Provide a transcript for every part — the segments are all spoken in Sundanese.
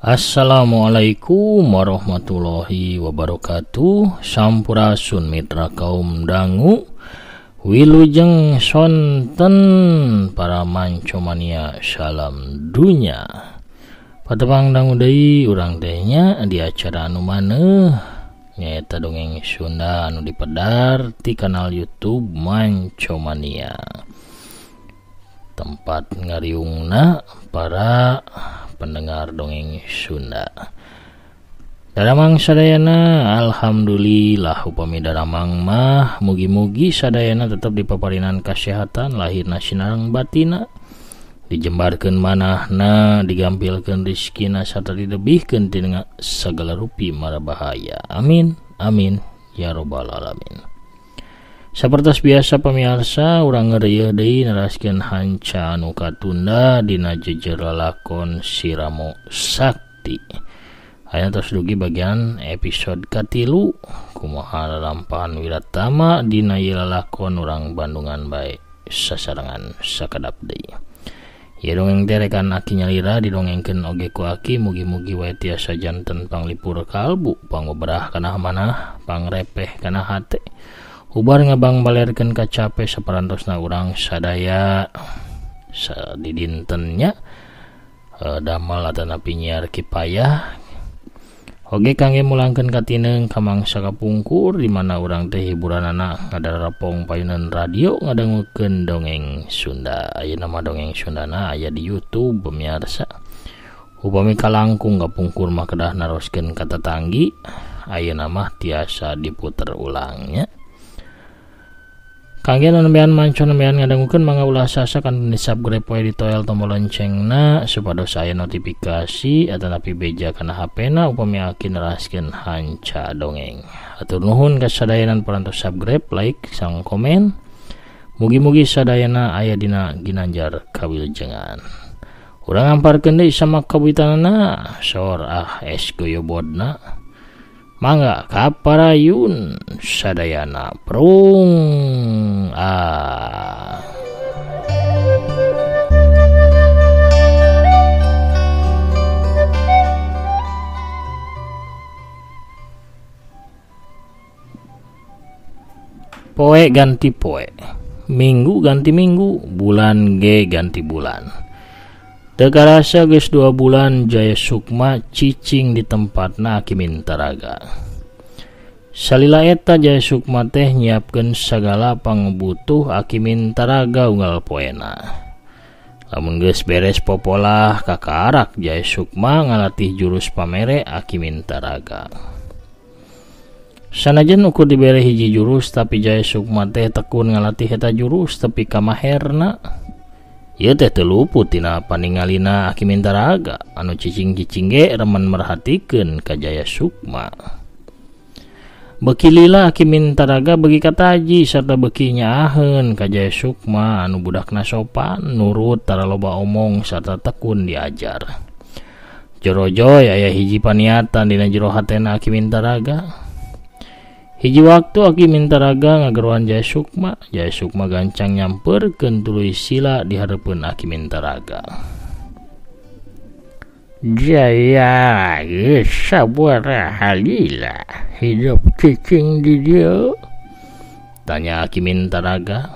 Assalamualaikum warahmatullahi wabarakatuh. Sampurasun mitra kaum dangu, wilujeng sonten para mancomania salam dunya. Patepang dangu deui urang teh nya di acara anu maneuh nyaeta dongeng Sunda anu dipedar ti kanal YouTube Mancomania. Tempat ngariungna para pendengar dongeng Sunda. Daramang sadayana alhamdulillah upami daramang mah mugi-mugi sadayana tetap dipaparinan kasehatan lahirna sinareng batina, dijembarkeun manahna, digampilkeun rezekina sarta didebihkeun tina sagala rupi mara bahaya. Amin amin ya robbal alamin. Sapertos biasa pamirsa, urang ngeureuyeuh deui neraskeun hanca anu katunda dina jejer lalakon Siramo Sakti. Aya tos dugi bagian episode katilu kumaha lalampahan wiratama dina ieu lalakon urang Bandungan bae sasarengan sakadap deui. Ieu dongeng teh rekan aki nyalira didongengkeun oge ku aki, mugi-mugi wae tiasa janten panglipur kalbu, pangobrah kana manah, pangrepeh kana hate. Ubar ngabang balerkeun kacape saparantosna urang sadaya sadidintennya damel atanapi nyiar kipayah oge kangge mulangkeun katineng ka mangsa kapungkur di mana urang teh hiburanana ngadarapong payunan radio ngadangukeun dongeng Sunda. Ayeuna mah dongeng Sundana aya di YouTube pemirsa. Upami kalangkung kapungkur mah kedah naroskeun ka tetanggi, ayeuna mah tiasa diputer ulangnya. Kangge nembean mancon nembean ngadangukeun mangga ulah sasa kan di subscribe poe di toel tombol loncengna supados aya notifikasi atanapi beja kana HP-na upami aki neraskeun hanca dongeng. Atur nuhun ka sadayanan parantos subscribe, like, sang komen. Mugi-mugi sadayana aya dina ginanjar kawilujengan. Urang ngamparkeun deui sama kawitanana saur es goyobodna. Mangga kaparayun sadayana prung Poe ganti poe, minggu ganti minggu, bulan ge ganti bulan. Teu karasa geus 2 bulan Jaya Sukma cicing di tempatna Aki Mintaraga. Salila eta Jaya Sukma teh nyiapkeun sagala pangabutuh Aki Mintaraga unggal poena. Lamun geus beres popolah kakaarak Jaya Sukma ngalatih jurus pamere Aki Mintaraga. Sanajan ukur dibere hiji jurus tapi Jaya Sukma teh tekun ngalatih eta jurus tepi ka maherna. Ieu teh teu luput tina paningalina Aki Mintaraga anu cicing-cicing ge remen merhatikeun ka Jaya Sukma. Beuki lila Aki Mintaraga beuki kataji sarta beuki nyaaheun ka Jaya Sukma anu budakna sopan, nurut, tara loba omong sarta tekun diajar. Jorojoy aya hiji paniatan dina jero hatena Aki Mintaraga. Hiji waktu Aki Mintaraga ngageruan Jaya Sukma gancang nyamperkeun tuluy sila di hareupeun Aki Mintaraga. Jaya geus sabaraha lila hidup cicing di dieu? Tanya Aki Mintaraga.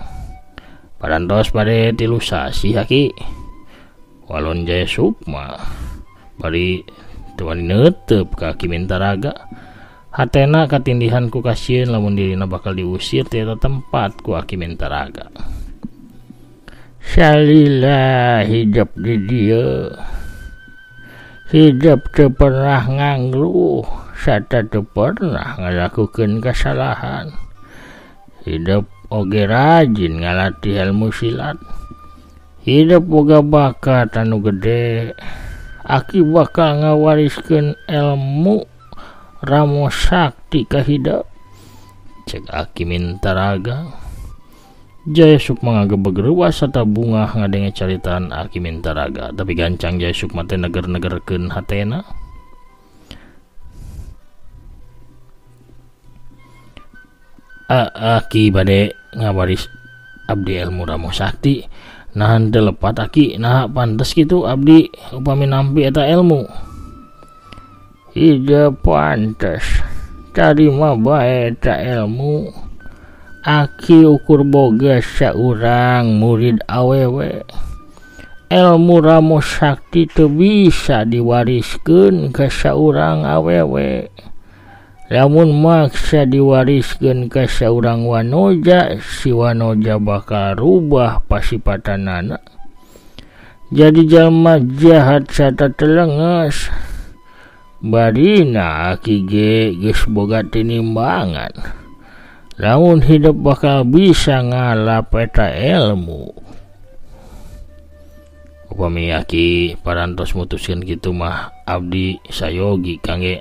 Parantos bade 3 sasi Aki. Walon Jaya Sukma bari teu wani neuteup ka Aki Mintaraga. Hatena katindihan ku kasieun lamun dirina bakal diusir ti eta tempat ku Aki Mintaraga. Salila hidup di dieu. Hidup teu pernah ngangluh sarta teu pernah ngalakukeun kasalahan. Hidup oge rajin ngalatih ilmu silat. Hidup boga bakat anu gede. Aki bakal ngawariskeun ilmu Ramo Sakti ka hidup, cek Aki Mintaraga. Jaya Sukma ngagebeg reuas sarta bungah ngadenge caritaan Aki Mintaraga, tapi gancang Jaya Sukma teh neger-negerkeun hatena. Aki bade ngawaris abdi ilmu Ramo Sakti. Nah teu lepat Aki, nah pantes kitu abdi upami nampi eta ilmu. Ida pantas tarima bae ta ilmu aki ukur boga saurang murid awewe. Ilmu ramo sakti teu bisa diwariskeun ka saurang awewe. Lamun maksa diwariskeun ka saurang wanoja, si wanoja bakal rubah pasipatanana jadi jalma jahat sarta telenges. Barina aki ge geus boga tinimbangan lamun hidup bakal bisa ngalap eta ilmu. Upami aki parantos mutuskeun kitu mah abdi sayogi kangge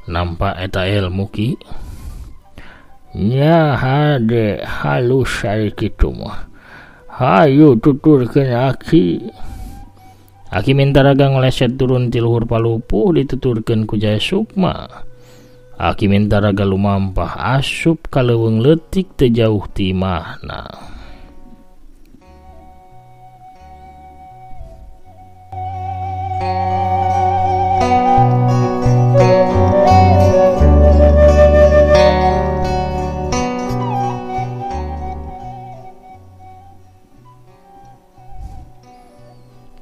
nampak eta ilmu ki. Nya hade halus ari kitu mah. Hayu tuturkeun aki. Aki Mintaraga ngeleset turun ti luhur palupuh dituturkeun ku Jaya Sukma. Aki Mintaraga lumampah asup ka leuweung leutik teu jauh ti imahna.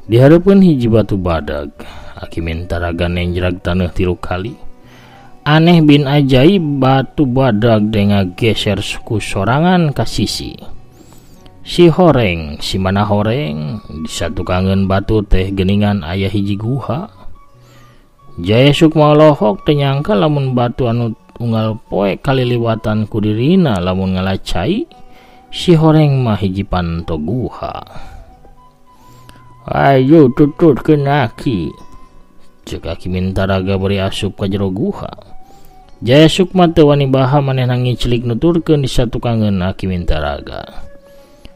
Dihareupeun hiji batu badag, aki Mintaraga nenjrag taneuh 3 kali. Aneh bin ajaib batu badag denga geser ku sorangan ka sisi. Si horeng, si mana horeng, disatukangeun batu teh geuningan aya hiji guha. Jaya Sukma lohok teu nyangka lamun batu anu unggal poe kaliliwatan ku dirina lamun ngalacai, si horeng mah hiji panto guha. Ayo tuturkeun aki, ceuk aki Mintaraga beri asup ka jero guha. Jaya Sukma teu wani baha manehna ngicilik nuturkeun disatukangeun aki Mintaraga.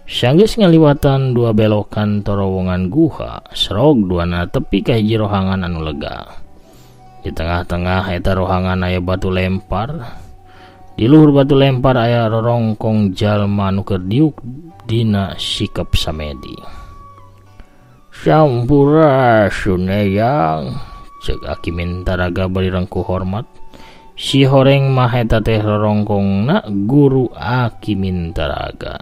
Sanggeus ngaliwatan 2 belokan terowongan guha, serog duana tepi ka hiji rohangan anu lega. Di tengah-tengah eta rohangan aya batu lempar. Di luhur batu lempar aya rorongkong jalma anu keur diuk dina sikep samedi. Sampura Suneyang, ceuk aki Mintaraga bari rengku hormat. Si horeng mah eta teh rorongkongna guru aki Mintaraga.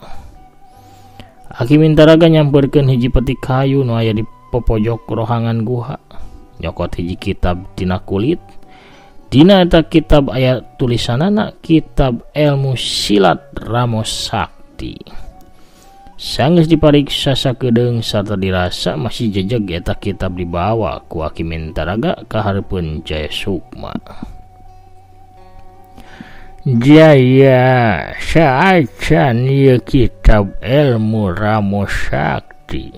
Aki Mintaraga nyamperkeun hiji peti kayu nu aya di popojok rohangan guha. Nyokot hiji kitab tina kulit. Dina eta kitab aya tulisanana kitab ilmu silat Ramo Sakti. Sanggeus dipariksa sakedeung sarta dirasa masih jejeg eta kitab dibawa ku aki Mintaraga ka hareupeun Jaya Sukma. Jaya, saacan ieu kitab ilmu Ramo Sakti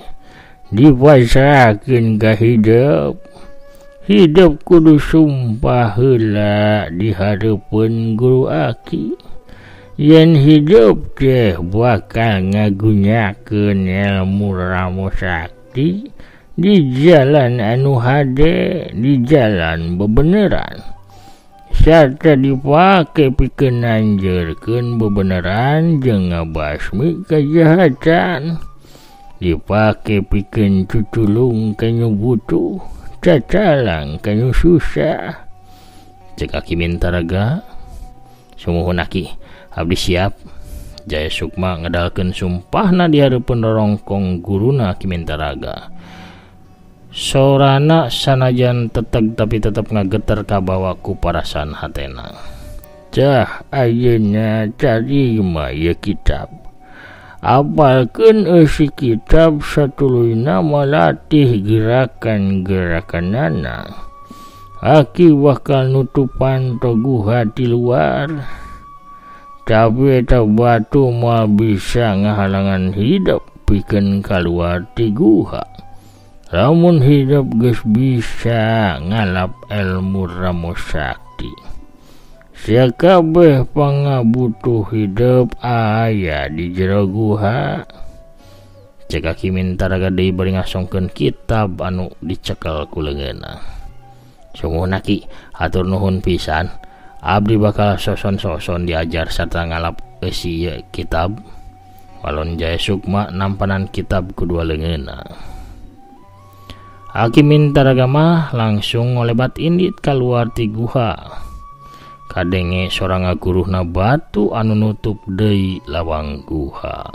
dipasrahakeun ka hidup. Hidup kudu sumpah heula di hareupeun guru aki. Yen hidup teh bakal ngagunyakeun ilmu Ramo Sakti di jalan anu hade, di jalan bebeneran, sarta dipake pikeun nanjeurkeun bebeneran jeung ngabasmi kajahatan, dipake pikeun tutulung ka nu butuh, catalang ka nu susah. Ceuk aki Mintaraga, sumuhun aki, abdi siap. Jaya Sukma ngedalkeun sumpahna di hareupeun rorongkong guruna aki Mintaraga. Sorana sanajan teteg tapi tetep ngageter kabawa ku parasan hatena. Cah ayeuna tarima ieu kitab. Apalkeun eusi kitab satuluyna malatih gerakan-gerakanana. Aki bakal nutupan toguha di luar. Tapi eta batu mah bisa ngahalangan hidup pikeun kaluar ti guha. Lamun hidup geus bisa ngalap ilmu Ramo Sakti. Sakabeh pangabutuh hidup aya di jero guha. Ceuk aki Mintaraga deui bari ngasongkeun kitab anu dicekel ku leungeunna. Sumuhun aki, hatur nuhun pisan. Abdi bakal soson-soson diajar sarta ngalap eusi kitab. Walon Jaya Sukma nampanan kitab kedua leungeunna. Aki Mintaraga mah langsung ngolebat indit keluar ti guha. Kadenge soranga guruhna batu anu nutup deui lawang guha.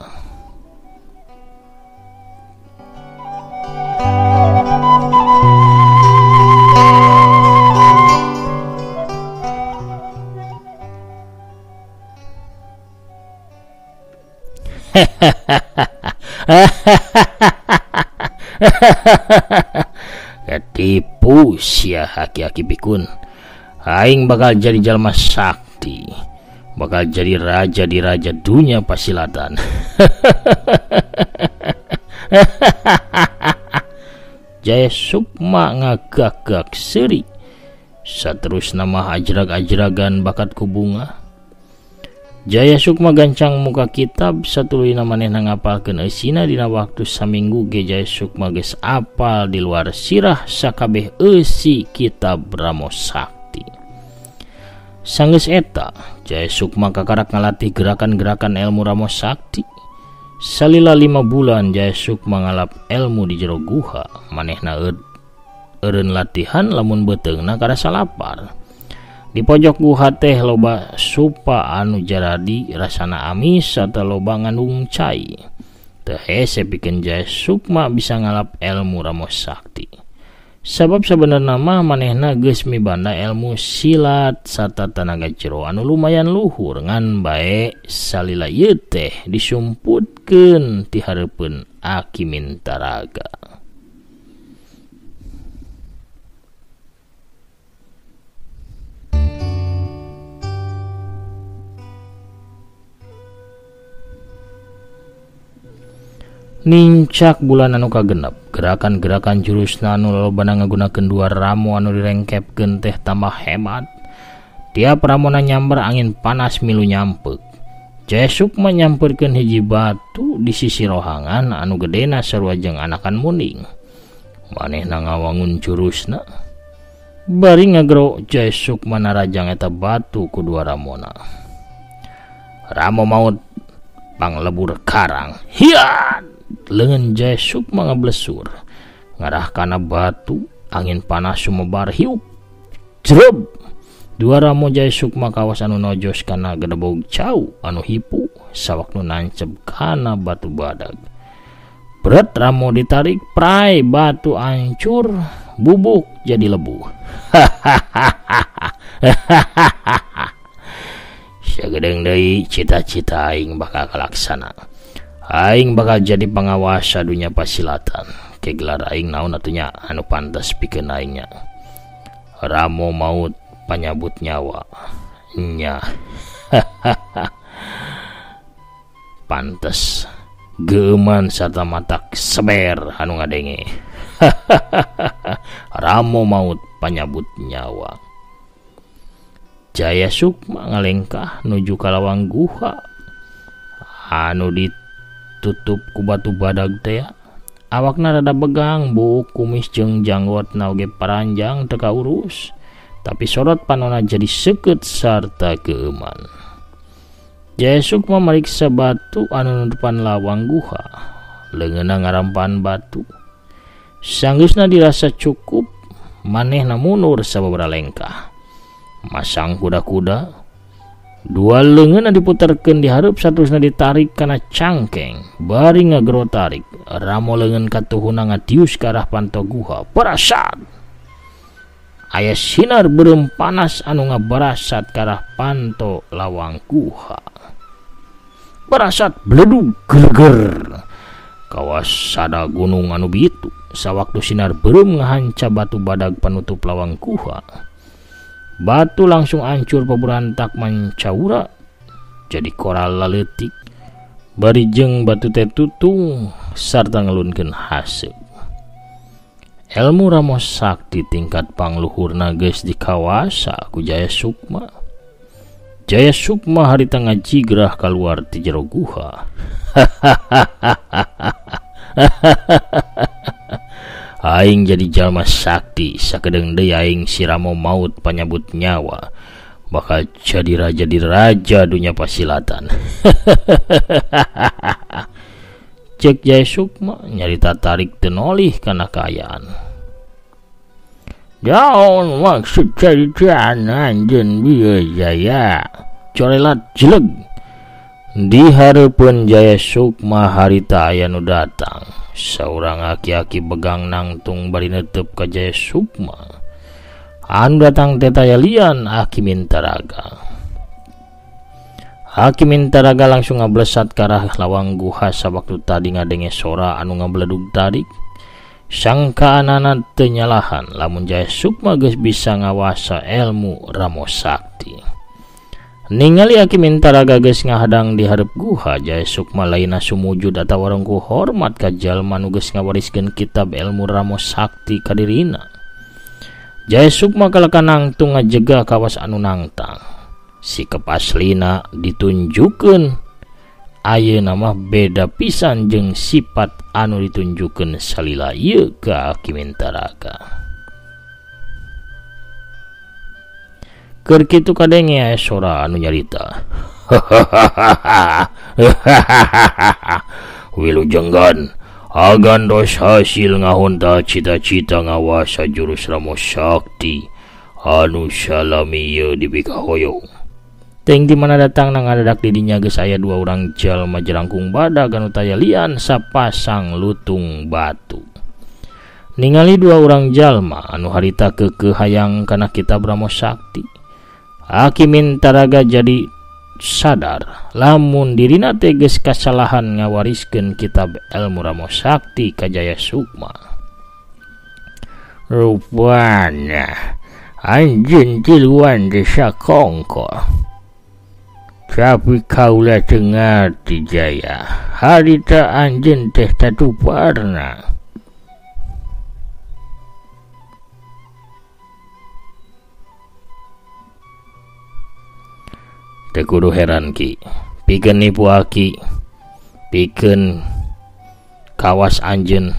Ketipu sia aki-aki pikun. Aing bakal jadi jalma sakti, bakal jadi raja di raja dunia pasilatan. Jaya Sukma ngagak-gak seri. Saterus nama ajrag-ajragan bakat kubunga. Jaya Sukma gancang muka kitab satuluyna manehna ngapalkeun eusina dina waktu saminggu ge Jaya Sukma geus apal di luar sirah sakabeh eusi kitab Ramo Sakti. Sanggeus eta Jaya Sukma kakarak ngalatih gerakan-gerakan ilmu Ramo Sakti. Salila 5 bulan Jaya Sukma ngalap ilmu di jero guha, manehna eureun latihan lamun beuteungna karasa lapar. Di pojok guha teh loba supa anu jaradi rasana amis atau loba ngandung cai. Teu hese pikeun Jaya Sukma bisa ngalap ilmu Ramo Sakti. Sabab sabenerna mah manehna geus mibanda ilmu silat sarta tanaga jero anu lumayan luhur ngan bae salila ieu teh disumputkeun ti hareupeun Aki Mintaraga. Nincak bulan anu kagenep, gerakan-gerakan jurusna anu lolobana ngagunakeun dua ramo anu direngkepkeun teh tambah hebat. Tiap ramona nyamber angin panas milu nyampeuk. Jaya Sukma nyamperkeun hiji batu di sisi rohangan anu gedena sarua jeung anakan munding. Manehna ngawangun jurusna. Bari ngagero Jaya Sukma narajang eta batu ku dua ramona. Ramo maut panglebur karang. Hiat! Leungeun Jaya Sukma ngablesur. Ngarah kana batu, angin panas sumebar hiup. Jreb! Dua ramo Jaya Sukma kawas anu nojos kana gedebog cau anu hipu sawaknu nancep kana batu badag. Berat ramo ditarik prai batu hancur bubuk jadi lebu. Sagedeng deui cita-cita aing bakal kalaksana. Aing bakal jadi pengawasa dunia pasilatan. Kegelar aing naon atunya anu pantas pikeun aingnya. Ramo maut panyabut nyawa. Nya. Pantes geuman sarta matak seber anu ngadenge. Ramo maut panyabut nyawa. Jaya Sukma ngalengkah nuju ka lawang guha anu ditutup ku batu badag teh. Awakna rada begang, buk kumis jeung janggotna oge paranjang teu kaurus, tapi sorot panonna jadi seukeut sarta keuman. Jaya Sukma mariksa batu anu nutupan lawang guha, leungeunna ngarampan batu. Sanggeusna dirasa cukup, manehna mundur sababaraha lengkah. Masang kuda-kuda, dua leungeunna diputerkeun di hareup, saterusna ditarik kana cangkeng. Bari ngagero tarik, ramo leungeun katuhuna ngatius ka arah panto guha. Barasat! Aya sinar beureum panas anu ngabarasat ka arah panto lawang guha. Barasat bledug geger. Kawas sada gunung anu bitu. Sawaktu sinar beureum ngahanca batu badag panutup lawang guha. Batu langsung hancur paburantak mancaura jadi koral laleutik. Bari jeung batu teh tutung sarta ngelunkeun haseup. Ilmu Ramo Sakti tingkat pangluhurna geus dikawasa ku Jaya Sukma. Jaya Sukma harita ngajigrah kaluar ti jero guha. Aing jadi jalma sakti, sakedeng deui aing si Ramo maut panyabut nyawa, bakal jadi raja di raja dunia pasilatan. Cek Jaya Sukma nyarita tarik tenolih kana kaayaan. Daun maksud caritaan anjeun biaya corelat jeleg di harapan Jaya Sukma harita aya nu datang. Seorang aki-aki begang nangtung bari netep ka Jaya Sukma. Anu datang teh taya lian Aki Mintaraga. Aki Mintaraga langsung ngablesat ke arah lawang guha sawaktu tadi ngadenge sora anu ngabledug tarik. Sangka anana teu nyalahan lamun Jaya Sukma geus bisa ngawasa ilmu Ramo Sakti. Ningali Aki Mintaraga geus ngahadang di hareup guha, Jaya Sukma laina sumujud atawa rengku hormat ka jalma nu geus ngawariskeun kitab ilmu Ramo Sakti ka dirina. Jaya Sukma kaleka nangtung ngajega kawas anu nangtang. Sikap aslina ditunjukkeun ayeuna mah beda pisan jeung sifat anu ditunjukkeun salila ieu ka Aki Mintaraga. Keur kitu kadenge aya sora anu nyarita. Wilujenggan agandos hasil ngahonta cita-cita ngawasa jurus Ramo Sakti anu salami ieu dibikahoyong. Teng di mana datang nang ngadadak di dinya geus aya dua urang jalma jerangkung badag anu taya lian sapasang lutung batu. Ningali dua urang jalma anu harita keukeuh hayang kana kitab Ramo Sakti, Aki Mintaraga jadi sadar lamun dirina teh geus kasalahan ngawariskeun kitab ilmu Ramo Sakti ka Jaya Sukma. Rupana anjeun tiluan desa kongko. Tapi kaula dengar di Jaya, harita anjeun teh tatuparna. Teu kudu heran Ki, pikeun nipu Aki, pikeun kawas anjeun,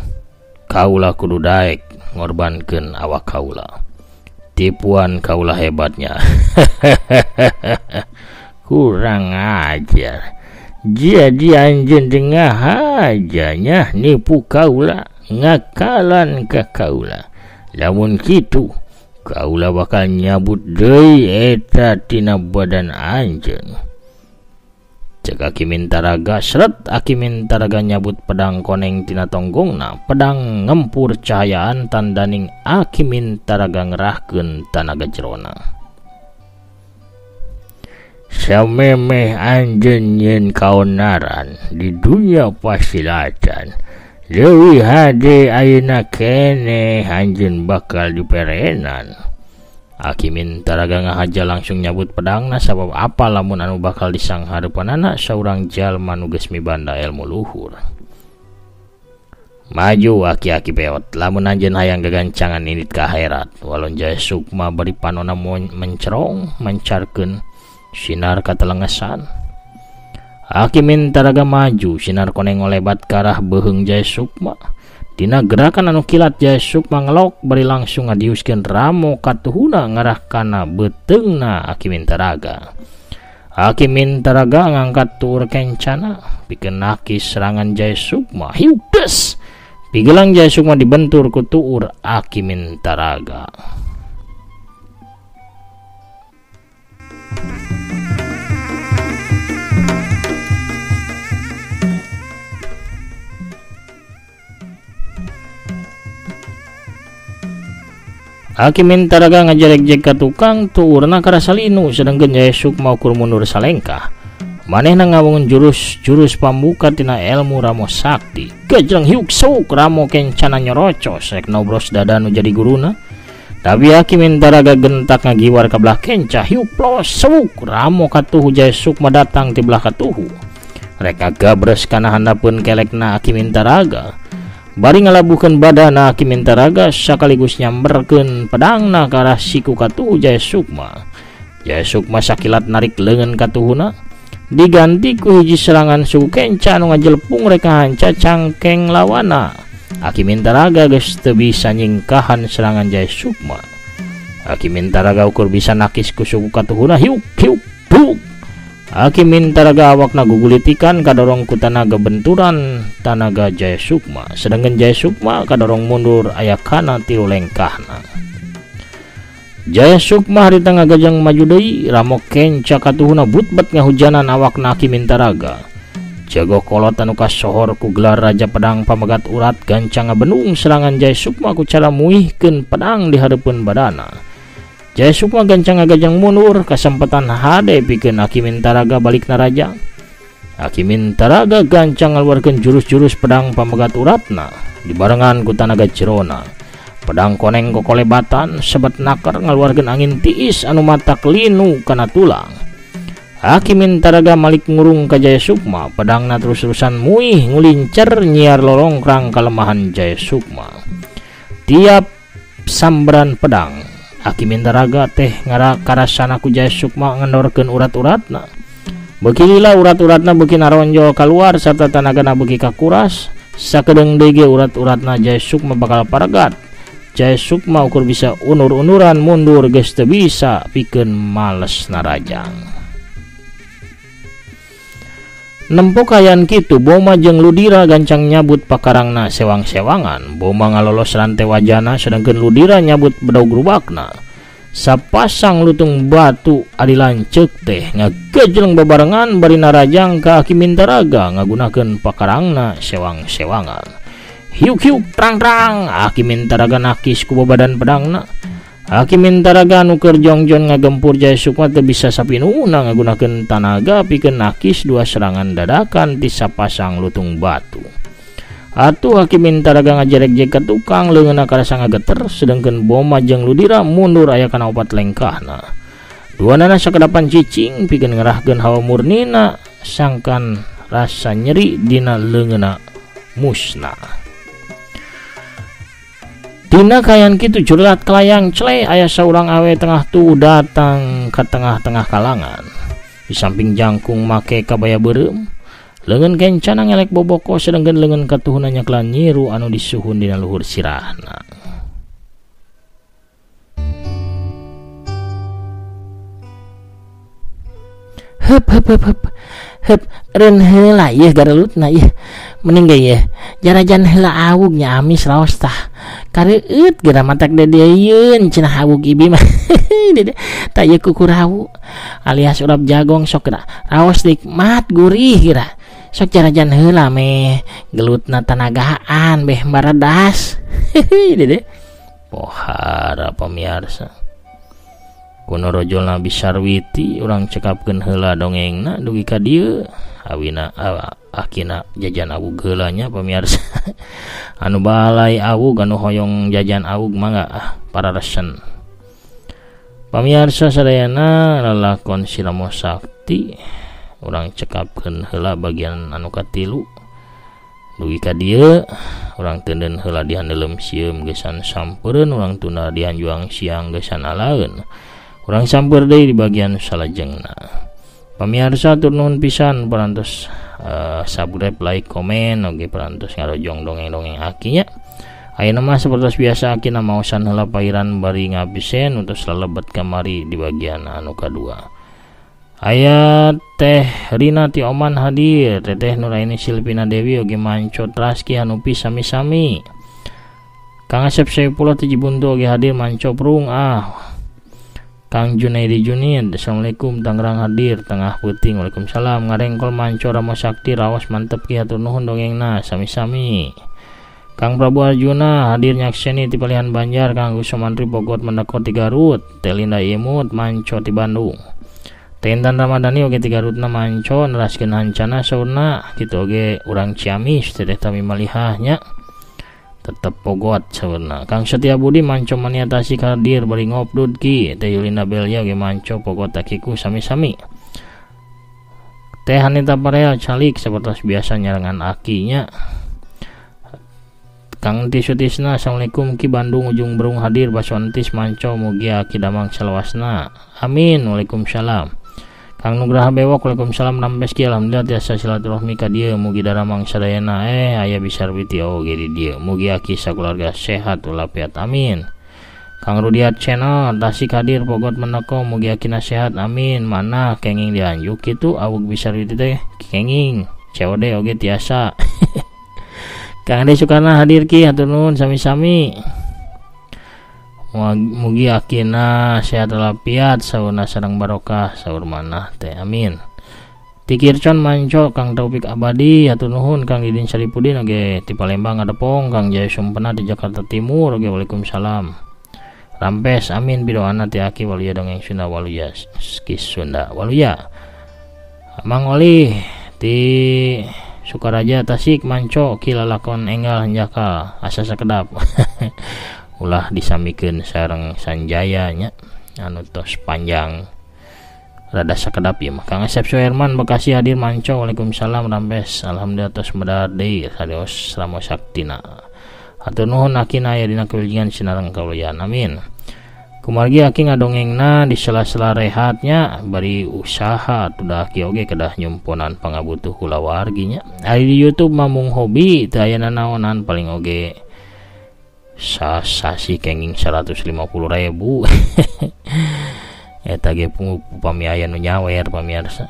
kaula kudu daek ngorbankeun awak kaula. Tipuan kaula hebatnya. Kurang ajar. Jadi anjeun tengah hajanya nipu kaula, ngakalan ka kaula. Lamun kitu kaula bakal nyabut deui eta tina badan anjeun. Cek Aki Mintaraga, seret Aki Mintaraga nyabut pedang koneng tina tonggongna. Pedang ngempur cahayaan tandaning Aki Mintaraga ngerahkeun tanaga jerona. Samemeh anjeun yen kaonaran di dunia pasilatan, leuwih hade ayeuna keneh anjeun bakal diperenan. Aki Mintaraga ngahaja langsung nyabut pedangna sabab apa lamun anu bakal disanghareupanana saurang jalma nu geus mibanda ilmu luhur. Maju aki-aki peot, lamun anjeun hayang gagancangan init ka akhirat. Walon Jaya Sukma bari panonna mencerong mencarkeun sinar katelengesan. Aki Mintaraga maju sinar koneng ngolebat ke arah beheung Jaya Sukma. Dina gerakan anu kilat Jaya Sukma ngelok bari langsung ngadiuskeun Ramo katuhuna ngarah kana beteungna Aki Mintaraga. Aki Mintaraga ngangkat tur kencana pikeun nakis serangan Jaya Sukma. Hiudes pigelang Jaya Sukma dibentur ku tuur Aki Mintaraga. Aki Mintaraga ngajarek-jek ka tukang tuurna karasa linu, sedengkeun Jaya Sukma ukur mundur salengkah. Manehna ngawungun jurus pambuka tina ilmu Ramo Sakti. Gajreng hiuk seuk Ramo kencana nyorocos rek nobros dada nu jadi guruna. Tapi Aki Mintaraga gentak ngagiwar ka belah kenca hiuk plos seuk Ramo katuhu Jaya Sukma datang ti belah katuhu. Rek gabres kana handapeun kelekna Aki Mintaraga. Bari ngalabuhkeun badana Aki Mintaraga sakaligus nyamberkeun pedangna ka arah siku katuhu Jaya Sukma. Jaya Sukma sakilat narik leungeun katuhuna, diganti ku hiji serangan suku kenca anu ngajelpung rek hanca cangkeng lawana. Aki Mintaraga geus teu bisa nyingkahan serangan Jaya Sukma. Aki Mintaraga ukur bisa nakis ku suku katuhuna hiuk hiuk buk. Aki Mintaraga awakna gugulitikan kadorong ku tanaga benturan tanaga Jaya Sukma, sedangkan Jaya Sukma kadorong mundur aya kana tilu lengkahna. Jaya Sukma harita ngagajang maju deui ramok kenca katuhuna butbet ngahujanan awakna Aki Mintaraga. Jago kolot anu kasohor ku gelar Raja Pedang Pamegat Urat gancang ngabenung serangan Jaya Sukma ku cara muihkeun pedang di hareupeun badana. Jaya Sukma gancang ngagajang mundur kasempatan hade pikeun Aki Mintaraga balikna raja. Aki Mintaraga gancang ngaluarkeun jurus-jurus pedang Pamegat Uratna dibarengan ku tanaga jerona. Pedang koneng kokolebatan sebat nakar ngaluarkeun angin tiis anu matak linu kana tulang. Aki Mintaraga malik ngurung ka Jaya Sukma, pedangna terus-terusan muih ngulincer nyiar lolongkrang kalemahan Jaya Sukma. Tiap sambaran pedang Aki Mintaraga teh ngarasana ku Jaya Sukma ngendorkeun urat-uratna. Beuki lila urat-uratna beuki naronjol kaluar sarta tanagana beuki kakuras. Sakedeung deui ge urat-uratna Jaya Sukma bakal paragat. Jaya Sukma ukur bisa unur-unuran mundur geus teu bisa pikeun males narajang. Nempok kayan kitu Boma jeung Ludira gancang nyabut pakarangna sewang-sewangan. Boma ngalolos rante wajana sedangkeun Ludira nyabut bedaug rubakna. Sapasang lutung batu adi lanceuk teh ngagejleng babarengan bari narajang ka Aki Mintaraga ngagunakeun pakarangna sewang-sewangan. Hiuk-hiuk terang-terang Aki Mintaraga nakis ku badan pedangna. Aki Mintaraga anu keur jongjon ngagempur Jaya Sukma teu bisa sapinuhna ngagunakeun tanaga pikeun nakis dua serangan dadakan ti sapasang lutung batu. Atuh Aki Mintaraga ngajerek-jerek ka tukang leungeunna karasa ngageter sedangkeun Boma jeung Ludira mundur aya kana opat lengkahna. Duanana sakedapan cicing pikeun ngerahkeun hawa murnina sangkan rasa nyeri dina leungeunna musnah. Dina kayan kitu jurat kelayang cle aya saurang awe tengah tu datang ke tengah-tengah kalangan. Di samping jangkung make kabaya beureum, leungeun kencana ngelek boboko sedangkeun leungeun katuhuna nyaklan nyiru anu disuhun dina luhur sirahna. Hep reun heula ieu garelutna ieu mending ge ieu jarajan heula awugnya amis raos tah kareueut geura matak dedeyeun cenah awug ibi mah dede ta ieu kukurawu alias urap jagong sok geura raos nikmat gurih geura sok jarajan heula meh gelutna tanagaan beh maradas dede pohara pamirsa. Kuno rojolna Bisarwiti urang cekapkeun heula dongengna dugi ka dieu awina akina jajan awug heula nya pamirsa. Anu balai awug anu hoyong jajan awug mangga pararesen. Pamirsa sadayana lalakon Siramo Sakti urang cekapkeun heula bagian anu katilu dugi ka dieu urang teuneun heula di handelem sieum geusan sampeureun urang tunda di hanjuang siang geusan alaeun. Urang sampeur deui di bagian salajengna. Pamirsa tur nuhun pisan parantos subscribe, like, komen oge parantos ngarojong dongeng-dongeng akinya. Ayeuna mah sapertos biasa akina maosan heula pairan bari ngabisen untuk salebet kamari di bagian anu kadua. Aya Teh Rina ti Oman hadir, Teteh Nuraini Silvina Dewi oge mancot Raski Hanupi sami-sami. Kang Asep Saipullah ti Jibuntu oge hadir mancop rung Kang Junaidi Junid, Assalamualaikum Tangerang hadir tengah peuting. Waalaikumsalam ngarengkol manco Ramo Sakti raos mantep ki hatur nuhun dongengna sami-sami. Kang Prabu Arjuna hadir nyakseni ti Palihan Banjar. Kang Gusomantri Bogor mendekot ti Garut. Telinda Imut manco ti Bandung. Tentan Ramadhani oge ti Garutna manco neraskeun hancana saurna kitu oge urang Ciamis Teteh Tami Malihahnya tetep pogot saurna. Kang Setia Budi manco maniatasi hadir bari ngopdud ki. Teh Yulinda Belia oge manco pogot takiku sami-sami. Teh Hanita Parel calik sapertos biasa nyarengan akinya. Kang Tisutisna Assalamualaikum ki Bandung ujung berung hadir Baswantis manco mugi aki damang salawasna. Amin. Waalaikumsalam. Kang Nugraha Bewok Waalaikumsalam rampes ki alhamdulillah tiasa silaturahmi ka dieu mugi daramang sadayana aya Bisarwiti oge di dieu mugi aki sakeluarga sehat walafiat amin. Kang Rudiat Channel tasik hadir pogot meneko mugi akina sehat amin. Mana kenging dianjuk kitu awug Bisarwiti teh kenging COD oge tiasa. Kang Ade Sukarna hadir ki hatur nuhun sami-sami. Mugi akina sehat walafiat sauna sareng barokah saur manah teh amin. Tikircon manco Kang Taufik Abadi hatur nuhun Kang Didin Saripudin oge ti Palembang ngadepong Kang Jaya Sumpena di Jakarta Timur oge waalaikumsalam. Rampes amin bidoana ti aki waluya dongeng Sunda waluya skis Sunda waluya. Mang Oli ti Sukaraja Tasik manco kilalakon enggal hanjakal asa sakedap. Ulah disamikeun sareng Sanjaya nya anu tos panjang rada sakedap ya mah. Kang Asep Suherman Bekasi hadir manco waalaikumsalam rampes alhamdulillah tos medar deui sadeos selama saktina. Hatur nuhun akina aya dina kawilujengan sinareng kaluyan amin. Kumargi aki ngadongengna di sela-sela rehatnya bari usaha tudah aki oge kedah nyumponan pangabutuh kula warginya. Ari di YouTube mamung hobi teu aya nanaonan paling oge sasi kenging 150.000. Eta ge pamiaya nu nyawer pamirsa.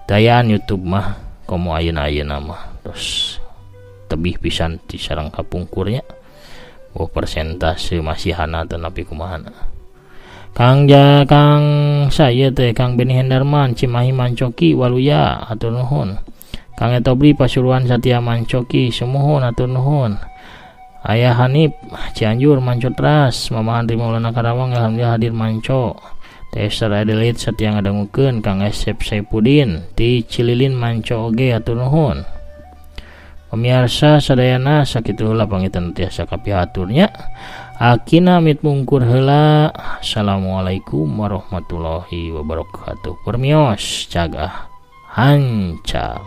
Dayaan YouTube mah komo ayeuna mah terus tebih pisan ti sareng kapungkurnya. Persentase masih hana teu nepi kumaha. Kang saya teh Kang Beni Hendarman Cimahi Mancoki waluya hatur nuhun. Kang Etobli Pasuruan Satya Mancoki sumuhun hatur nuhun. Ayah Hanif Cianjur Mancotras Mama Andri Maulana Karawang alhamdulillah hadir manco. Tester Adelaide Satya ngadangukeun Kang Asep Saipudin ti Cililin manco oge hatur nuhun. Pemirsa sadayana sakitu heula pangitan tiasa kapihaturnya. Akina amit mungkur heula. Assalamualaikum warahmatullahi wabarakatuh. Permios cagah hancal.